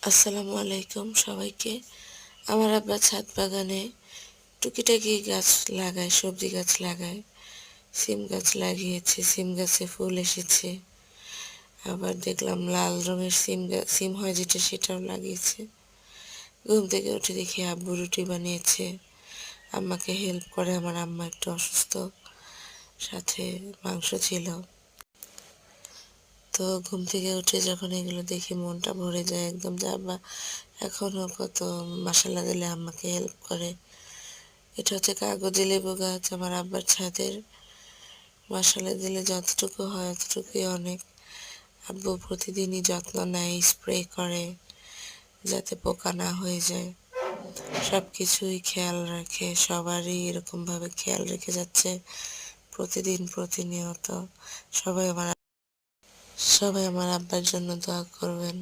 আসসালামু আলাইকুম সবাইকে। আমার আব্বা ছাদ বাগানে টুকিটাকি গাছ লাগায়, সবজি গাছ লাগায়। সিম গাছ লাগিয়েছে, সিম গাছে ফুল এসেছে। আবার দেখলাম লাল রঙের সিম হয় যেটা, সেটাও লাগিয়েছে। ঘুম থেকে উঠে দেখি আব্বু রুটি বানিয়েছে, আম্মাকে হেল্প করে। আমার আম্মা একটু অসুস্থ, সাথে মাংস ছিল। তো ঘুম থেকে উঠে যখন এগুলো দেখি মনটা ভরে যায় একদম, যে আব্বা এখনো কত মাশাআল্লাহ দিলে আম্মাকে হেল্প করে। এটা হচ্ছে কাগজি লেবু গাছ আমার আব্বার ছাদের। মাশাআল্লাহ দিলে যতটুকু হয় অতটুকুই অনেক। আব্বু প্রতিদিনই যত্ন নেয়, স্প্রে করে যাতে পোকা না হয়ে যায়। সবকিছুই খেয়াল রাখে, সবারই এরকমভাবে খেয়াল রেখে যাচ্ছে প্রতিদিন প্রতিনিয়ত। সবাই আমার সবাই আমার আব্বার জন্য দোয়া করবেন।